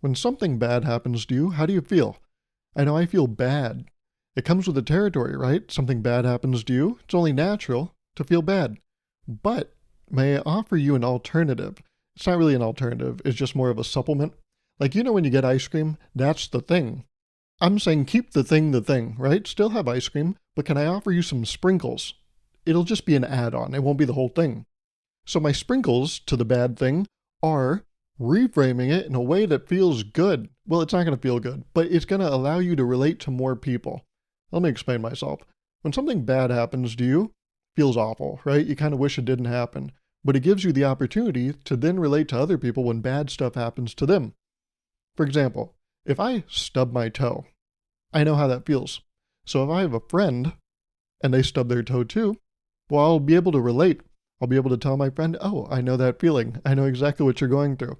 When something bad happens to you, how do you feel? I know I feel bad. It comes with the territory, right? Something bad happens to you. It's only natural to feel bad. But may I offer you an alternative? It's not really an alternative, it's just more of a supplement. Like, when you get ice cream, that's the thing. I'm saying keep the thing, right? Still have ice cream, but can I offer you some sprinkles? It'll just be an add on, it won't be the whole thing. So, my sprinkles to the bad thing are reframing it in a way that feels good. Well, it's not going to feel good, but it's going to allow you to relate to more people. Let me explain myself. When something bad happens to you, it feels awful, right? You kind of wish it didn't happen, but it gives you the opportunity to then relate to other people when bad stuff happens to them. For example, if I stub my toe, I know how that feels. So if I have a friend and they stub their toe too, well, I'll be able to relate. I'll be able to tell my friend, oh, I know that feeling. I know exactly what you're going through.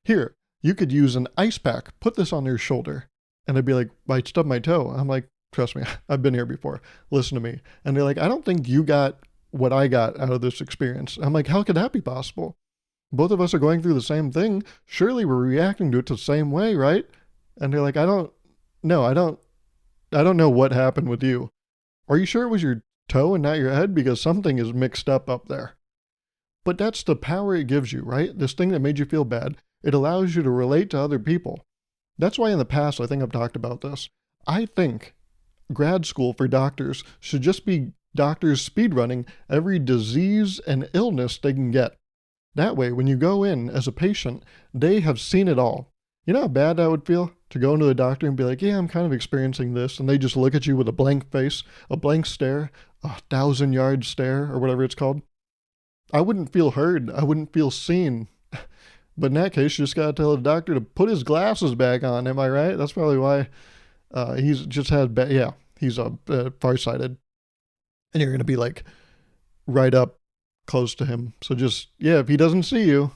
Here, you could use an ice pack. Put this on your shoulder. And they'd be like, I stubbed my toe. I'm like, trust me, I've been here before. Listen to me. And they're like, I don't think you got what I got out of this experience. I'm like, how could that be possible? Both of us are going through the same thing. Surely we're reacting to it the same way, right? And they're like, I don't know what happened with you. Are you sure it was your toe and not your head? Because something is mixed up there. But that's the power it gives you, right? This thing that made you feel bad, it allows you to relate to other people. That's why in the past, I think I've talked about this. I think grad school for doctors should just be doctors speedrunning every disease and illness they can get. That way, when you go in as a patient, they have seen it all. You know how bad that would feel? To go into a doctor and be like, yeah, I'm kind of experiencing this. And they just look at you with a blank face, a blank stare, 1,000-yard stare, or whatever it's called. I wouldn't feel heard. I wouldn't feel seen. But in that case, you just gotta tell the doctor to put his glasses back on. Am I right? That's probably why he's just had he's farsighted. And you're gonna be like right up close to him. So just, if he doesn't see you,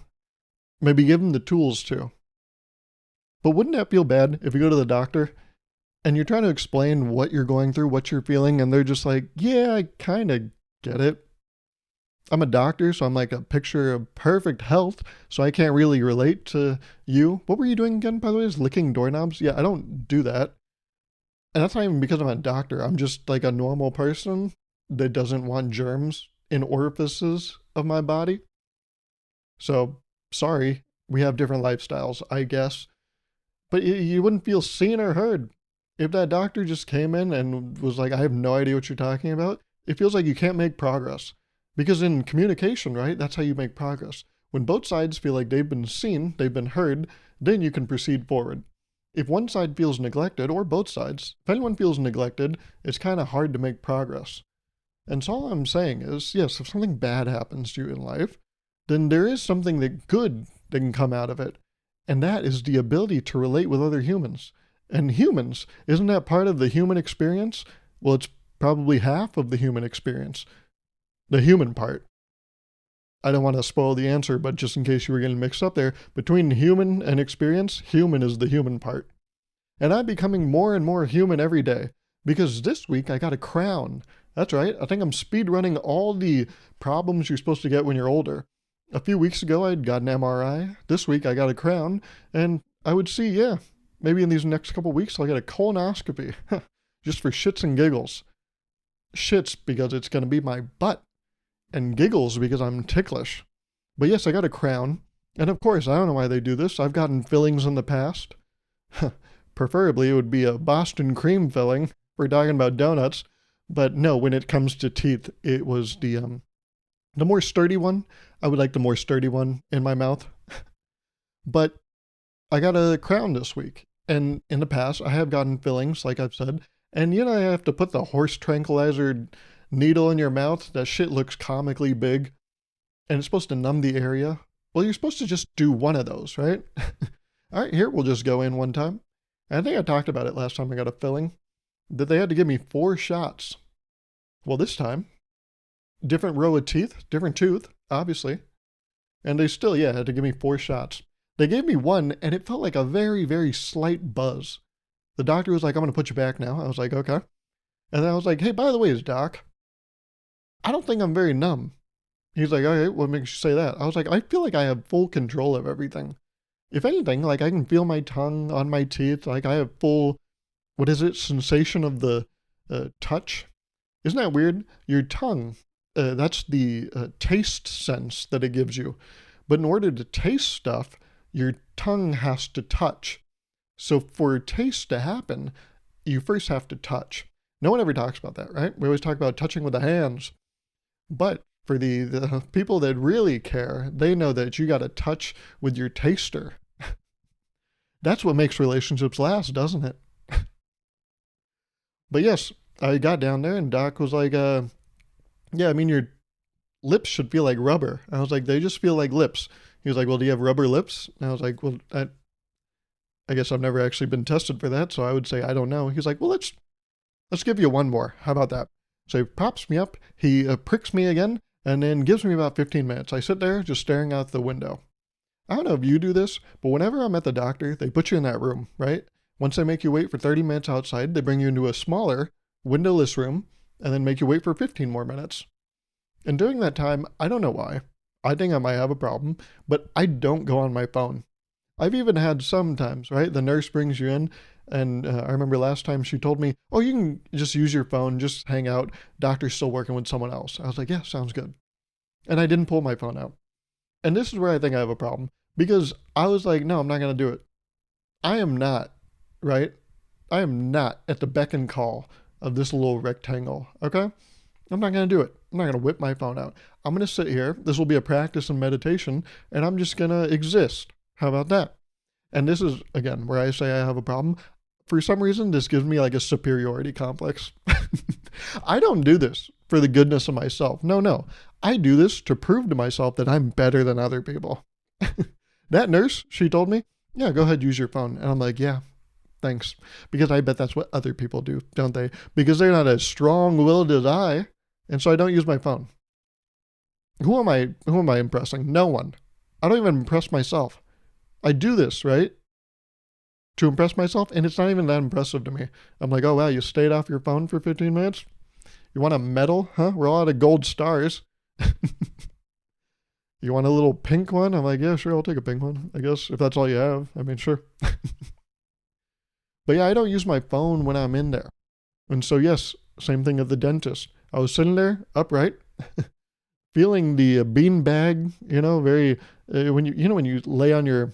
maybe give him the tools to. But wouldn't that feel bad if you go to the doctor and you're trying to explain what you're going through, what you're feeling, and they're just like, yeah, I kind of get it. I'm a doctor, so I'm like a picture of perfect health, so I can't really relate to you. What were you doing again, by the way? Is licking doorknobs? Yeah, I don't do that. And that's not even because I'm a doctor. I'm just like a normal person that doesn't want germs in orifices of my body. So, sorry, we have different lifestyles, I guess. But you wouldn't feel seen or heard. If that doctor just came in and was like, I have no idea what you're talking about, it feels like you can't make progress. Because in communication, right, that's how you make progress. When both sides feel like they've been seen, they've been heard, then you can proceed forward. If one side feels neglected, or both sides, if anyone feels neglected, it's kind of hard to make progress. And so all I'm saying is, yes, if something bad happens to you in life, then there is something that good that can come out of it. And that is the ability to relate with other humans. And humans, isn't that part of the human experience? Well, it's probably half of the human experience. The human part. I don't want to spoil the answer, but just in case you were getting mixed up there, between human and experience, human is the human part. And I'm becoming more and more human every day, because this week I got a crown. That's right, I think I'm speedrunning all the problems you're supposed to get when you're older. A few weeks ago I'd got an MRI, this week I got a crown, and I would see, maybe in these next couple weeks I'll get a colonoscopy, just for shits and giggles. Shits because it's going to be my butt. And giggles because I'm ticklish. But yes, I got a crown. And of course, I don't know why they do this. I've gotten fillings in the past. Preferably, it would be a Boston cream filling. We're talking about donuts. But no, when it comes to teeth, it was the more sturdy one. I would like the more sturdy one in my mouth. But I got a crown this week. And in the past, I have gotten fillings, like I've said. And I have to put the horse tranquilizer needle in your mouth. That shit looks comically big. And it's supposed to numb the area. Well, you're supposed to just do one of those, right? All right, here, we'll just go in one time. And I think I talked about it last time I got a filling, that they had to give me 4 shots. Well, this time, different row of teeth, different tooth, obviously. And they still, had to give me 4 shots. They gave me one, and it felt like a very, very slight buzz. The doctor was like, I'm going to put you back now. I was like, okay. And then I was like, hey, by the way, doc, I don't think I'm very numb. He's like, okay, what makes you say that? I was like, I feel like I have full control of everything. If anything, like I can feel my tongue on my teeth. Like I have full, what is it, sensation of the touch. Isn't that weird? Your tongue, that's the taste sense that it gives you. But in order to taste stuff, your tongue has to touch. So for taste to happen, you first have to touch. No one ever talks about that, right? We always talk about touching with the hands. But for the people that really care, they know that you got to touch with your taster. That's what makes relationships last, doesn't it? But yes, I got down there and Doc was like, yeah, I mean, your lips should feel like rubber. I was like, they just feel like lips. He was like, well, do you have rubber lips? And I was like, well, I guess I've never actually been tested for that, so I would say I don't know. He was like, well, let's give you one more. How about that? So he props me up, he pricks me again, and then gives me about 15 minutes. I sit there just staring out the window. I don't know if you do this, but whenever I'm at the doctor, they put you in that room, right? Once they make you wait for 30 minutes outside, they bring you into a smaller, windowless room, and then make you wait for 15 more minutes. And during that time, I don't know why. I think I might have a problem, but I don't go on my phone. I've even had sometimes, right? The nurse brings you in, and I remember last time she told me, oh, you can just use your phone, just hang out. Doctor's still working with someone else. I was like, yeah, sounds good. And I didn't pull my phone out. And this is where I think I have a problem, because I was like, no, I'm not going to do it. I am not, right? I am not at the beck and call of this little rectangle, okay? I'm not going to do it. I'm not going to whip my phone out. I'm going to sit here. This will be a practice in meditation, and I'm just going to exist. How about that? And this is, again, where I say I have a problem. For some reason, this gives me like a superiority complex. I don't do this for the goodness of myself. No. I do this to prove to myself that I'm better than other people. That nurse, she told me, yeah, go ahead, use your phone. And I'm like, yeah, thanks. Because I bet that's what other people do, don't they? Because they're not as strong-willed as I. And so I don't use my phone. Who am I impressing? No one. I don't even impress myself. I do this, right? To impress myself, and it's not even that impressive to me. I'm like, oh wow, you stayed off your phone for 15 minutes? You want a medal? Huh? We're all out of gold stars. You want a little pink one? I'm like, yeah, sure, I'll take a pink one, I guess, if that's all you have. I mean, sure. But yeah, I don't use my phone when I'm in there. And so yes, same thing at the dentist. I was sitting there, upright, feeling the bean bag, very, when you lay on your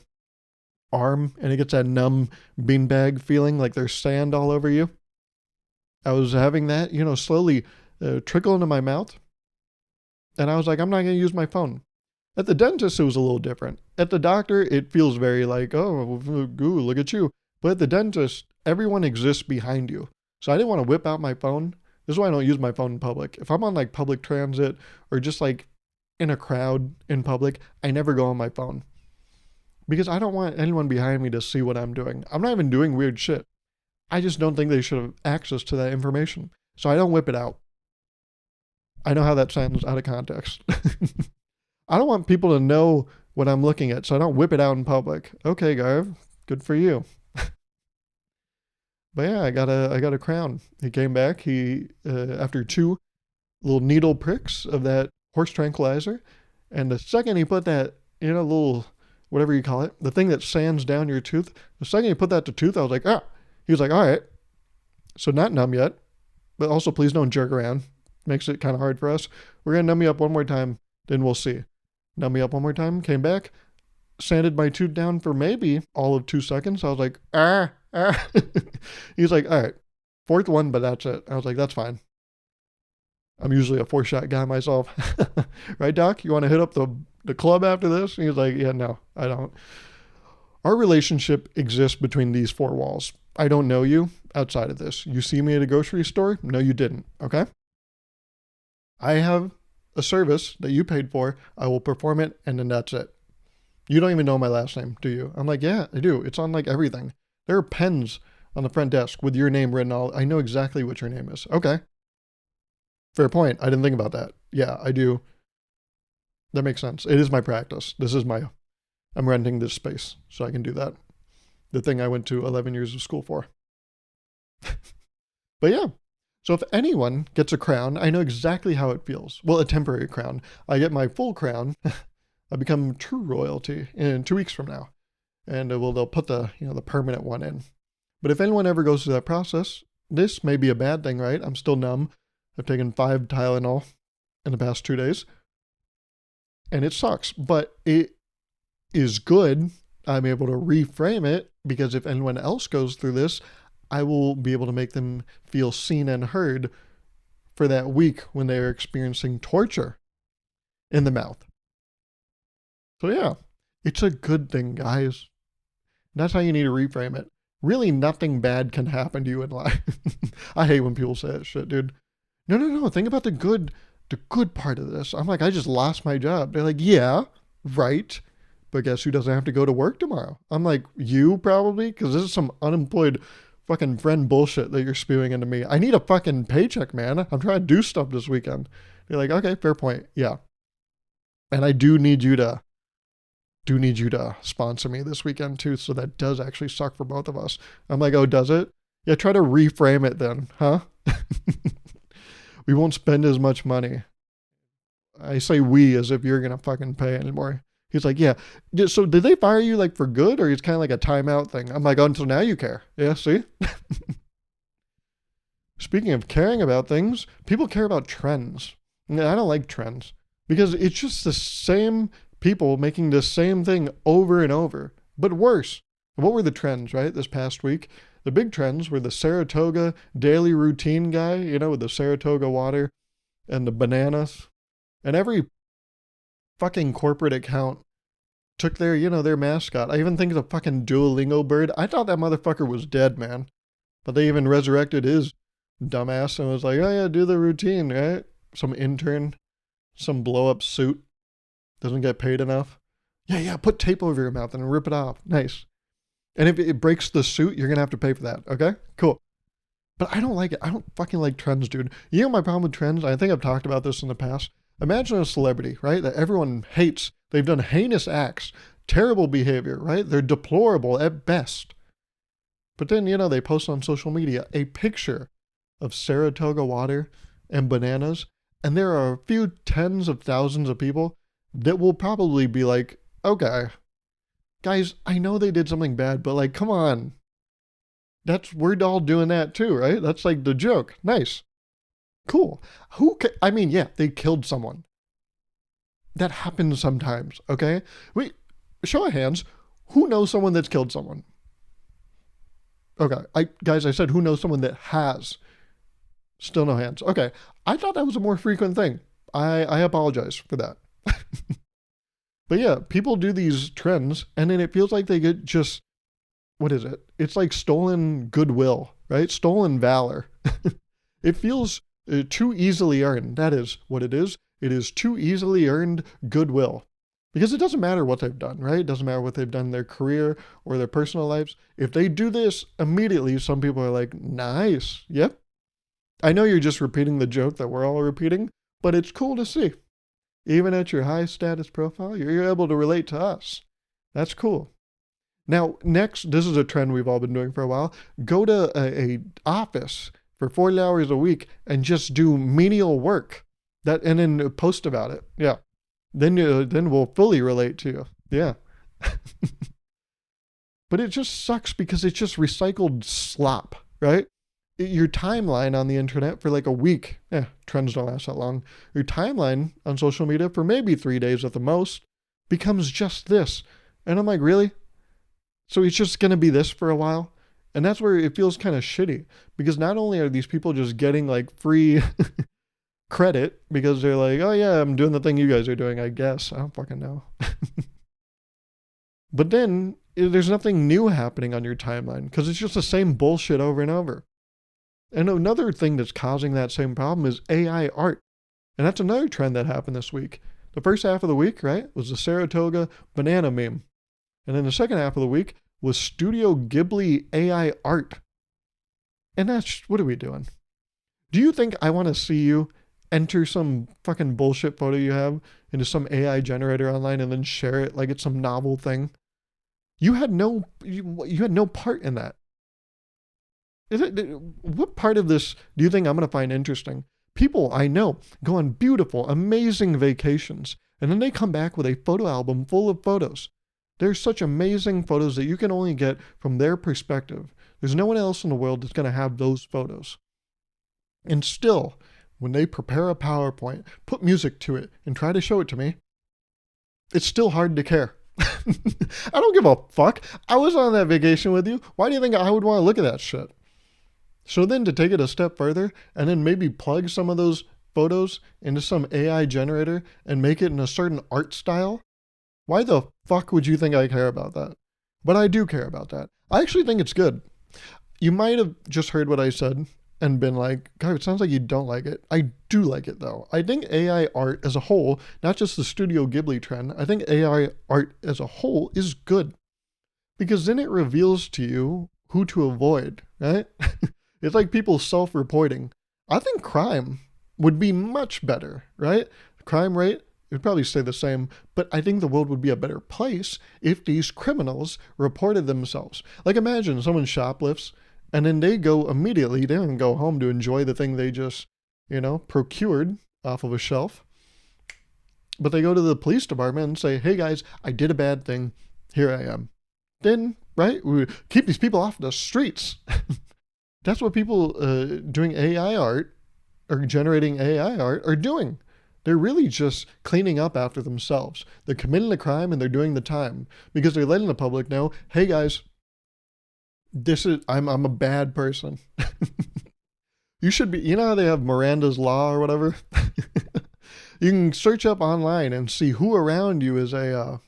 arm and it gets that numb beanbag feeling like there's sand all over you. I was having that, slowly trickle into my mouth. And I was like, I'm not going to use my phone. At the dentist, it was a little different. At the doctor, it feels very like, oh, ooh, look at you. But at the dentist, everyone exists behind you. So I didn't want to whip out my phone. This is why I don't use my phone in public. If I'm on like public transit or just like in a crowd in public, I never go on my phone. Because I don't want anyone behind me to see what I'm doing. I'm not even doing weird shit. I just don't think they should have access to that information. So I don't whip it out. I know how that sounds out of context. I don't want people to know what I'm looking at, so I don't whip it out in public. Okay, Gauruv, good for you. But yeah, I got a crown. He came back. He after 2 little needle pricks of that horse tranquilizer, and the second he put that little whatever you call it, the thing that sands down your tooth, the second he put that to tooth, I was like, ah. He was like, all right. So not numb yet, but also please don't jerk around. Makes it kind of hard for us. We're going to numb you up one more time, then we'll see. Numb me up one more time, came back, sanded my tooth down for maybe all of 2 seconds. I was like, ah. He was like, all right, 4th one, but that's it. I was like, that's fine. I'm usually a 4-shot guy myself. Right, Doc? You want to hit up the club after this? And he was like, yeah, no, I don't. Our relationship exists between these 4 walls. I don't know you outside of this. You see me at a grocery store? No, you didn't. Okay? I have a service that you paid for. I will perform it, and then that's it. You don't even know my last name, do you? I'm like, yeah, I do. It's on like everything. There are pens on the front desk with your name written all. I know exactly what your name is. Okay. Fair point. I didn't think about that. Yeah, I do. That makes sense. It is my practice. I'm renting this space so I can do that. The thing I went to 11 years of school for. But yeah. So if anyone gets a crown, I know exactly how it feels. Well, a temporary crown. I get my full crown. I become true royalty in 2 weeks from now. and they'll put the permanent one in. But if anyone ever goes through that process, this may be a bad thing, right? I'm still numb. I've taken 5 Tylenol in the past 2 days, and it sucks, but it is good. I'm able to reframe it because if anyone else goes through this, I will be able to make them feel seen and heard for that week when they are experiencing torture in the mouth. So yeah, it's a good thing, guys. That's how you need to reframe it. Really, nothing bad can happen to you in life. I hate when people say that shit, dude. No. Think about the good part of this. I'm like, I just lost my job. They're like, yeah, right. But guess who doesn't have to go to work tomorrow? I'm like, you probably? Because this is some unemployed fucking friend bullshit that you're spewing into me. I need a fucking paycheck, man. I'm trying to do stuff this weekend. They're like, okay, fair point. Yeah. And I do need you to sponsor me this weekend too. So that does actually suck for both of us. I'm like, oh, does it? Yeah, try to reframe it then, huh? We won't spend as much money. I say we as if you're going to fucking pay anymore. He's like, yeah. So did they fire you like for good or it's kind of like a timeout thing? I'm like, oh, until now you care. Yeah, see? Speaking of caring about things, people care about trends. I don't like trends because it's just the same people making the same thing over and over, but worse. What were the trends, right, this past week? The big trends were the Saratoga daily routine guy, with the Saratoga water and the bananas. And every fucking corporate account took their mascot. I even think the fucking Duolingo bird. I thought that motherfucker was dead, man. But they even resurrected his dumbass and was like, oh yeah, do the routine, right? Some intern, some blow-up suit, doesn't get paid enough. Yeah, put tape over your mouth and rip it off. Nice. And if it breaks the suit, you're going to have to pay for that. Okay? Cool. But I don't like it. I don't fucking like trends, dude. You know my problem with trends? I think I've talked about this in the past. Imagine a celebrity, right? That everyone hates. They've done heinous acts, terrible behavior, right? They're deplorable at best. But then, they post on social media a picture of Saratoga water and bananas. And there are a few tens of thousands of people that will probably be like, okay, guys, I know they did something bad, but like, come on. We're all doing that too, right? That's like the joke. Nice. Cool. Yeah, they killed someone. That happens sometimes, okay? Wait, show of hands. Who knows someone that's killed someone? Okay, I said who knows someone that has. Still no hands. Okay, I thought that was a more frequent thing. I apologize for that. But yeah, people do these trends, and then it feels like they get just, what is it? It's like stolen goodwill, right? Stolen valor. It feels too easily earned. That is what it is. It is too easily earned goodwill. Because it doesn't matter what they've done, right? It doesn't matter what they've done in their career or their personal lives. If they do this immediately, some people are like, nice. Yep. I know you're just repeating the joke that we're all repeating, but it's cool to see. Even at your high status profile, you're able to relate to us. That's cool. Now, next, this is a trend we've all been doing for a while. Go to a office for 40 hours a week and just do menial work. And then post about it. Yeah. Then we'll fully relate to you. Yeah. But it just sucks because it's just recycled slop, right? Your timeline on the internet for like a week, trends don't last that long. Your timeline on social media for maybe 3 days at the most becomes just this. And I'm like, really? So it's just going to be this for a while? And that's where it feels kind of shitty because not only are these people just getting like free credit because they're like, oh yeah, I'm doing the thing you guys are doing, I guess. I don't fucking know. But then there's nothing new happening on your timeline because it's just the same bullshit over and over. And another thing that's causing that same problem is AI art. And that's another trend that happened this week. The first half of the week, right, was the Saratoga banana meme. And then the second half of the week was Studio Ghibli AI art. And what are we doing? Do you think I want to see you enter some fucking bullshit photo you have into some AI generator online and then share it like it's some novel thing? You had no part in that. What part of this do you think I'm going to find interesting? People I know go on beautiful, amazing vacations, and then they come back with a photo album full of photos. There's such amazing photos that you can only get from their perspective. There's no one else in the world that's going to have those photos. And still, when they prepare a PowerPoint, put music to it, and try to show it to me, it's still hard to care. I don't give a fuck. I was on that vacation with you. Why do you think I would want to look at that shit? So then to take it a step further and then maybe plug some of those photos into some AI generator and make it in a certain art style, why the fuck would you think I care about that? But I do care about that. I actually think it's good. You might have just heard what I said and been like, God, it sounds like you don't like it. I do like it though. I think AI art as a whole, not just the Studio Ghibli trend, I think AI art as a whole is good. Because then it reveals to you who to avoid, right? It's like people self-reporting. I think crime would be much better, right? Crime rate, it would probably stay the same, but I think the world would be a better place if these criminals reported themselves. Like imagine someone shoplifts and then they go immediately, they don't go home to enjoy the thing they just, procured off of a shelf. But they go to the police department and say, hey guys, I did a bad thing. Here I am. Then, right, we keep these people off the streets. That's what people doing AI art or generating AI art are doing. They're really just cleaning up after themselves. They're committing the crime and they're doing the time because they're letting the public know, hey guys, I'm a bad person. You should be, how they have Miranda's Law or whatever? You can search up online and see who around you is a,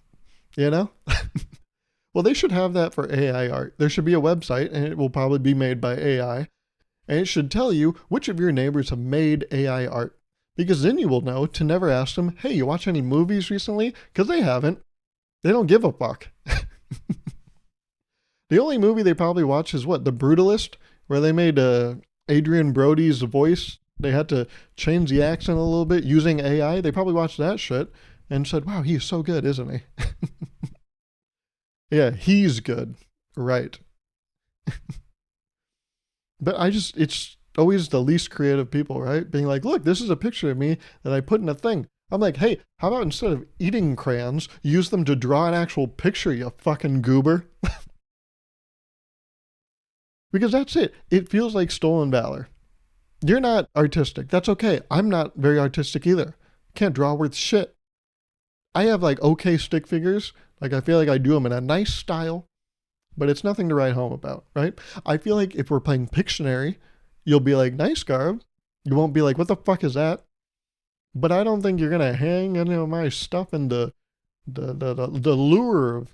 Well, they should have that for AI art. There should be a website and it will probably be made by AI. And it should tell you which of your neighbors have made AI art. Because then you will know to never ask them, hey, you watch any movies recently? Because they haven't. They don't give a fuck. The only movie they probably watch is what? The Brutalist? Where they made Adrian Brody's voice. They had to change the accent a little bit using AI. They probably watched that shit and said, wow, he's so good, isn't he? Yeah, he's good. Right. But it's always the least creative people, right? Being like, look, this is a picture of me that I put in a thing. I'm like, hey, how about instead of eating crayons, use them to draw an actual picture, you fucking goober? Because that's it. It feels like stolen valor. You're not artistic. That's okay. I'm not very artistic either. Can't draw worth shit. I have like okay stick figures. Like I feel like I do them in a nice style, but it's nothing to write home about, right? I feel like if we're playing Pictionary, you'll be like, nice, Gauruv. You won't be like, what the fuck is that? But I don't think you're gonna hang any of my stuff in the Louvre,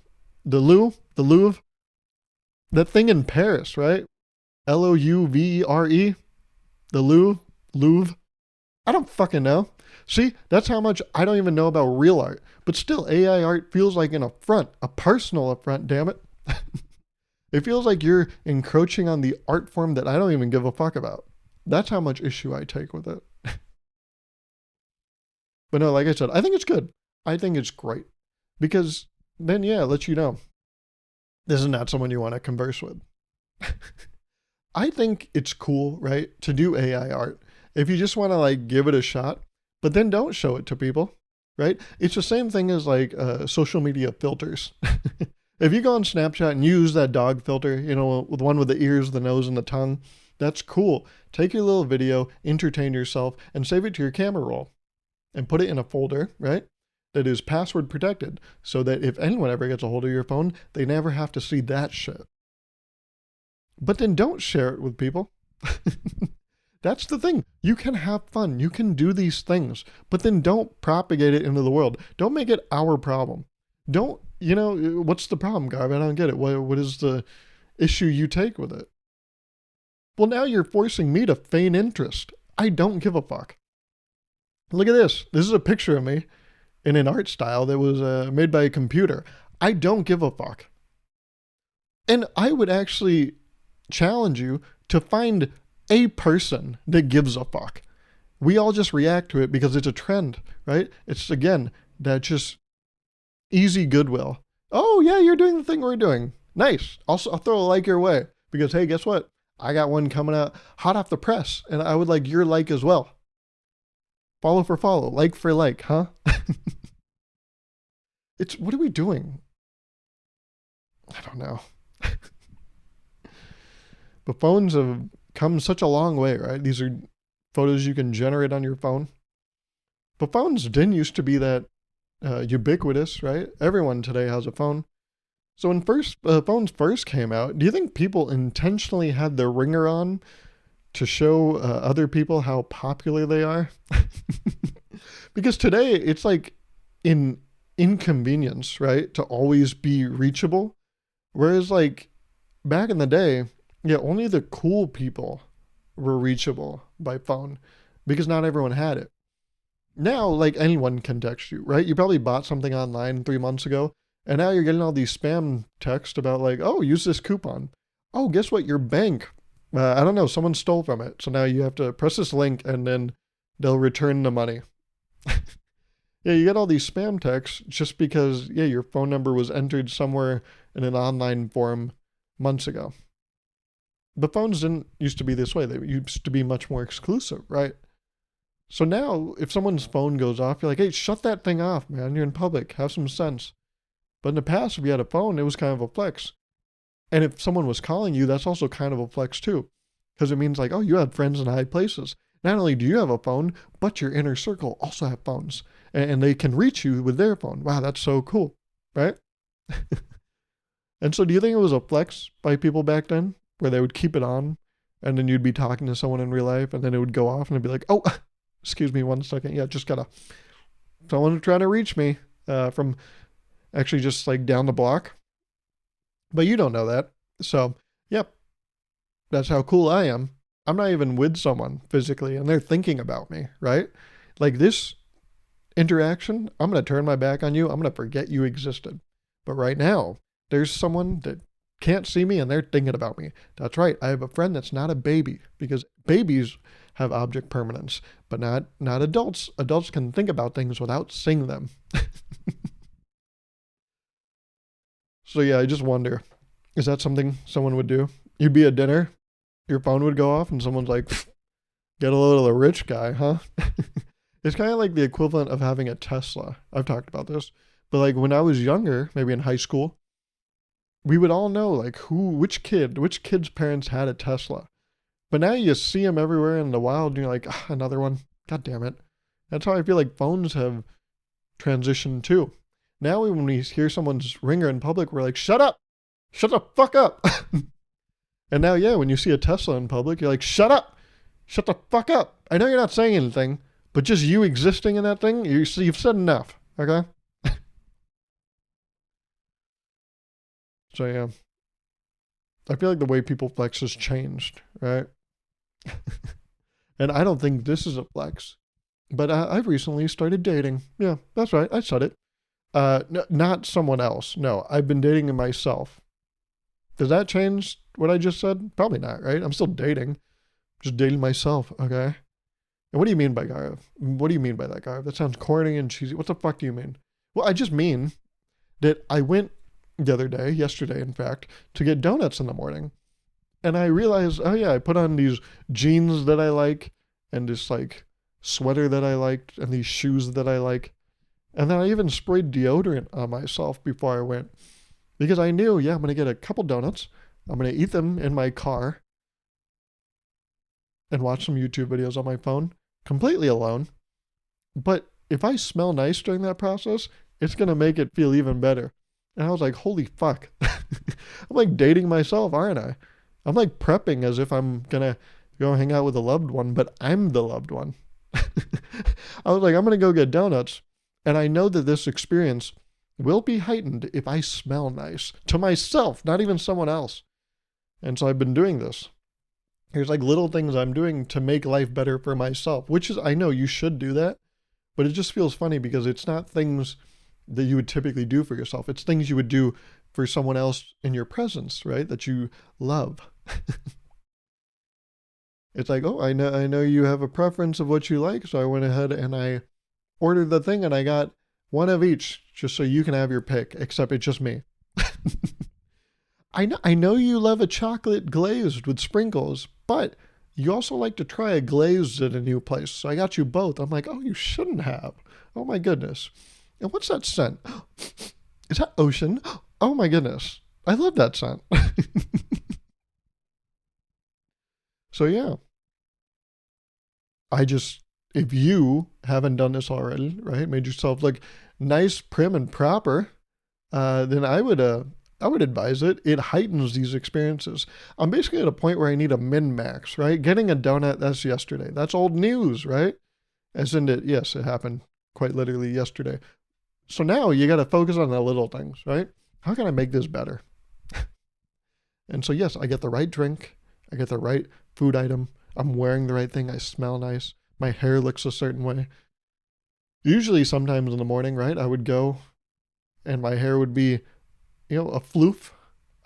that thing in Paris, right? Louvre, the Louvre. I don't fucking know. See, that's how much I don't even know about real art. But still, AI art feels like an affront, a personal affront, damn it. It feels like you're encroaching on the art form that I don't even give a fuck about. That's how much issue I take with it. But no, like I said, I think it's good. I think it's great. Because then, yeah, it lets you know this is not someone you want to converse with. I think it's cool, right, to do AI art. If you just want to like give it a shot, but then don't show it to people, right? It's the same thing as like social media filters. If you go on Snapchat and use that dog filter, with one with the ears, the nose, and the tongue, that's cool. Take your little video, entertain yourself, and save it to your camera roll. And put it in a folder, right? That is password protected. So that if anyone ever gets a hold of your phone, they never have to see that shit. But then don't share it with people. That's the thing. You can have fun. You can do these things. But then don't propagate it into the world. Don't make it our problem. Don't, what's the problem, Gauruv? I don't get it. What is the issue you take with it? Well, now you're forcing me to feign interest. I don't give a fuck. Look at this. This is a picture of me in an art style that was made by a computer. I don't give a fuck. And I would actually challenge you to find a person that gives a fuck. We all just react to it because it's a trend, right? It's, again, that just easy goodwill. Oh, yeah, you're doing the thing we're doing. Nice. I'll throw a like your way because, hey, guess what? I got one coming out hot off the press, and I would like your like as well. Follow for follow, like for like, huh? What are we doing? I don't know. But phones have come such a long way, right? These are photos you can generate on your phone. But phones didn't used to be that ubiquitous, right? Everyone today has a phone. So when phones first came out, do you think people intentionally had their ringer on to show other people how popular they are? Because today it's like an inconvenience, right? To always be reachable. Whereas like back in the day, yeah, only the cool people were reachable by phone because not everyone had it. Now, like anyone can text you, right? You probably bought something online 3 months ago, and now you're getting all these spam texts about like, oh, use this coupon. Oh, guess what? Your bank, I don't know, someone stole from it. So now you have to press this link and then they'll return the money. Yeah, you get all these spam texts just because, yeah, your phone number was entered somewhere in an online form months ago. But phones didn't used to be this way. They used to be much more exclusive, right? So now, if someone's phone goes off, you're like, hey, shut that thing off, man. You're in public. Have some sense. But in the past, if you had a phone, it was kind of a flex. And if someone was calling you, that's also kind of a flex too. Because it means like, oh, you have friends in high places. Not only do you have a phone, but your inner circle also have phones. And they can reach you with their phone. Wow, that's so cool, right? And so do you think it was a flex by people back then? Where they would keep it on, and then you'd be talking to someone in real life, and then it would go off, and it'd be like, oh, excuse me 1 second. Yeah, just someone trying to reach me from actually just like down the block. But you don't know that. So, yep, that's how cool I am. I'm not even with someone physically, and they're thinking about me, right? Like this interaction, I'm going to turn my back on you. I'm going to forget you existed. But right now, there's someone that can't see me and they're thinking about me. That's right. I have a friend that's not a baby because babies have object permanence, but not adults. Adults can think about things without seeing them. So yeah, I just wonder, is that something someone would do? You'd be at dinner, your phone would go off and someone's like, get a load of the rich guy, huh? It's kind of like the equivalent of having a Tesla. I've talked about this, but like when I was younger, maybe in high school, we would all know like which kid's parents had a Tesla. But now you see them everywhere in the wild and you're like, another one. God damn it. That's how I feel like phones have transitioned too. Now when we hear someone's ringer in public, we're like, shut up. Shut the fuck up. And now, yeah, when you see a Tesla in public, you're like, shut up. Shut the fuck up. I know you're not saying anything, but just you existing in that thing, you've said enough. Okay? So yeah. I feel like the way people flex has changed, right? And I don't think this is a flex. But I've recently started dating. Yeah, that's right. I said it. Not someone else. No, I've been dating myself. Does that change what I just said? Probably not, right? I'm still dating. Just dating myself, okay? And what do you mean by Gauruv? What do you mean by that, Gauruv? That sounds corny and cheesy. What the fuck do you mean? Well, I just mean that I went the other day, yesterday in fact, to get donuts in the morning. And I realized, oh yeah, I put on these jeans that I like and this like sweater that I liked and these shoes that I like. And then I even sprayed deodorant on myself before I went because I knew, yeah, I'm going to get a couple donuts. I'm going to eat them in my car and watch some YouTube videos on my phone completely alone. But if I smell nice during that process, it's going to make it feel even better. And I was like, holy fuck. I'm like dating myself, aren't I? I'm like prepping as if I'm going to go hang out with a loved one, but I'm the loved one. I was like, I'm going to go get donuts. And I know that this experience will be heightened if I smell nice to myself, not even someone else. And so I've been doing this. There's like little things I'm doing to make life better for myself, which is, I know you should do that, but it just feels funny because it's not things that you would typically do for yourself. It's things you would do for someone else in your presence, right? That you love. It's like, oh, I know you have a preference of what you like, so I went ahead and I ordered the thing and I got one of each just so you can have your pick, except it's just me. I know you love a chocolate glazed with sprinkles, but you also like to try a glazed at a new place. So I got you both. I'm like, oh, you shouldn't have. Oh my goodness. And what's that scent? Is that ocean? Oh my goodness. I love that scent. So yeah, I just, if you haven't done this already, right, made yourself look nice, prim, and proper, then I would advise it. It heightens these experiences. I'm basically at a point where I need a min max, right? Getting a donut, that's yesterday. That's old news, right? As in it, yes, it happened quite literally yesterday. So now you got to focus on the little things, right? How can I make this better? And so, yes, I get the right drink, I get the right food item, I'm wearing the right thing, I smell nice, my hair looks a certain way. Usually, sometimes in the morning, right, I would go and my hair would be, a floof.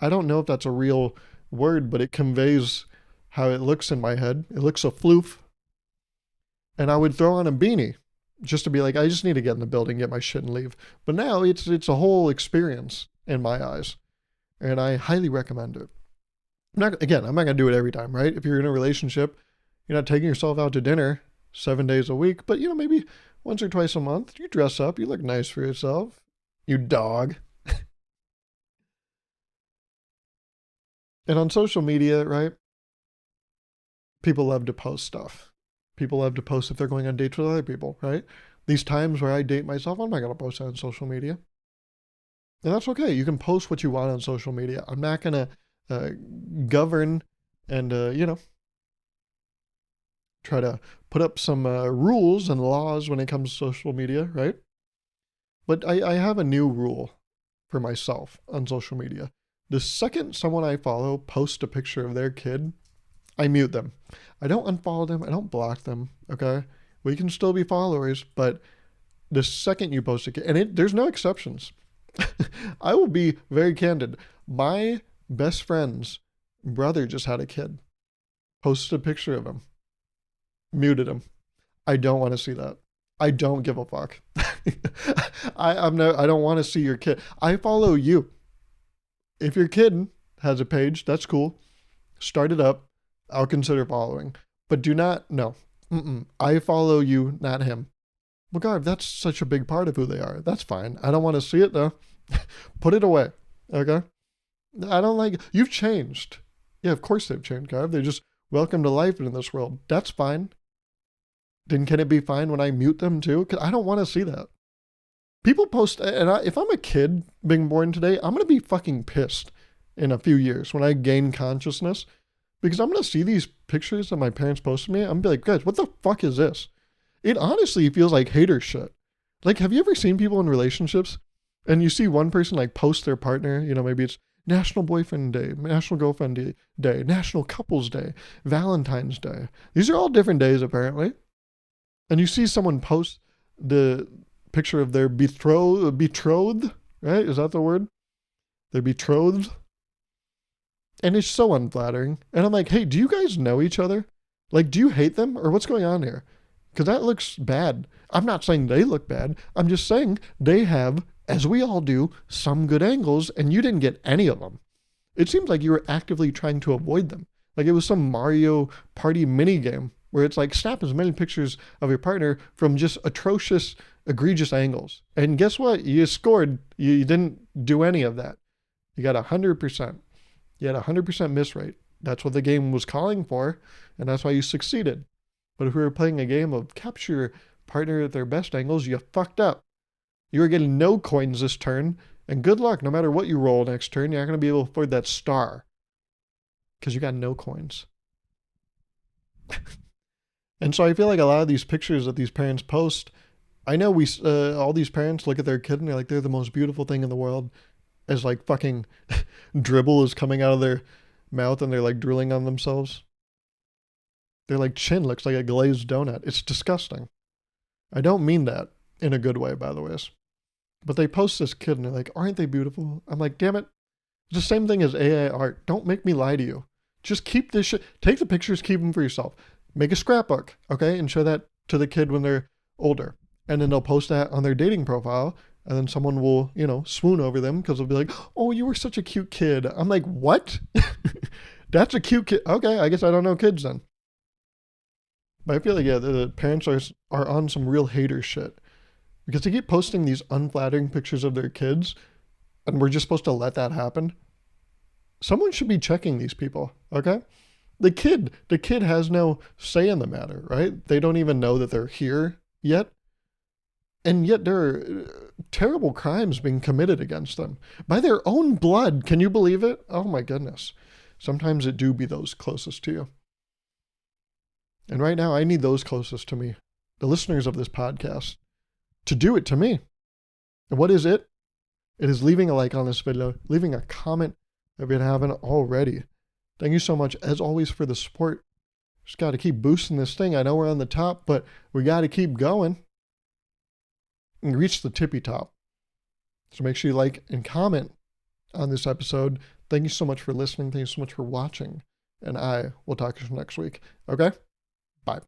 I don't know if that's a real word, but it conveys how it looks in my head. It looks a floof. And I would throw on a beanie just to be like, I just need to get in the building, get my shit and leave. But now it's a whole experience in my eyes. And I highly recommend it. I'm not going to do it every time, right? If you're in a relationship, you're not taking yourself out to dinner 7 days a week, but maybe once or twice a month, you dress up, you look nice for yourself. You dog. And on social media, right? People love to post stuff. People love to post if they're going on dates with other people, right? These times where I date myself, I'm not going to post that on social media. And that's okay. You can post what you want on social media. I'm not going to govern and, try to put up some rules and laws when it comes to social media, right? But I have a new rule for myself on social media. The second someone I follow posts a picture of their kid, I mute them. I don't unfollow them. I don't block them, okay? We can still be followers, but the second you post a kid, and there's no exceptions. I will be very candid. My best friend's brother just had a kid. Posted a picture of him. Muted him. I don't want to see that. I don't give a fuck. I don't want to see your kid. I follow you. If your kid has a page, that's cool. Start it up. I'll consider following. But do not, no. I follow you, not him. Well, God, that's such a big part of who they are. That's fine. I don't want to see it, though. Put it away, okay? I don't like, you've changed. Yeah, of course they've changed, God. They're just welcome to life in this world. That's fine. Then can it be fine when I mute them, too? Because I don't want to see that. People post, and if I'm a kid being born today, I'm going to be fucking pissed in a few years when I gain consciousness, because I'm going to see these pictures that my parents posted me. I'm going to be like, guys, what the fuck is this? It honestly feels like hater shit. Like, have you ever seen people in relationships and you see one person like post their partner, maybe it's National Boyfriend Day, National Girlfriend Day, National Couples Day, Valentine's Day. These are all different days apparently. And you see someone post the picture of their betrothed, right? Is that the word? They're betrothed. And it's so unflattering. And I'm like, hey, do you guys know each other? Like, do you hate them? Or what's going on here? Because that looks bad. I'm not saying they look bad. I'm just saying they have, as we all do, some good angles, and you didn't get any of them. It seems like you were actively trying to avoid them. Like it was some Mario Party mini game where it's like, snap as many pictures of your partner from just atrocious, egregious angles. And guess what? You scored. You didn't do any of that. You got 100%. You had 100% miss rate. That's what the game was calling for, and that's why you succeeded. But if we were playing a game of capture your partner at their best angles, you fucked up. You were getting no coins this turn, and good luck. No matter what you roll next turn, you're not going to be able to afford that star because you got no coins. And so I feel like a lot of these pictures that these parents post, I know all these parents look at their kid and they're like, they're the most beautiful thing in the world, as like fucking dribble is coming out of their mouth and they're like drooling on themselves. Their like chin looks like a glazed donut. It's disgusting. I don't mean that in a good way, by the way. But they post this kid and they're like, aren't they beautiful? I'm like, damn it. It's the same thing as AI art. Don't make me lie to you. Just keep this shit. Take the pictures, keep them for yourself. Make a scrapbook, okay? And show that to the kid when they're older. And then they'll post that on their dating profile. And then someone will, swoon over them because they'll be like, oh, you were such a cute kid. I'm like, what? That's a cute kid. Okay, I guess I don't know kids then. But I feel like, yeah, the parents are on some real hater shit. Because they keep posting these unflattering pictures of their kids. And we're just supposed to let that happen. Someone should be checking these people, okay? The kid has no say in the matter, right? They don't even know that they're here yet. And yet there are terrible crimes being committed against them by their own blood. Can you believe it? Oh my goodness. Sometimes it do be those closest to you. And right now I need those closest to me, the listeners of this podcast, to do it to me. And what is it? It is leaving a like on this video, leaving a comment if you haven't already. Thank you so much, as always, for the support. Just got to keep boosting this thing. I know we're on the top, but we got to keep going and reach the tippy top. So make sure you like and comment on this episode. Thank you so much for listening. Thank you so much for watching. And I will talk to you next week. Okay?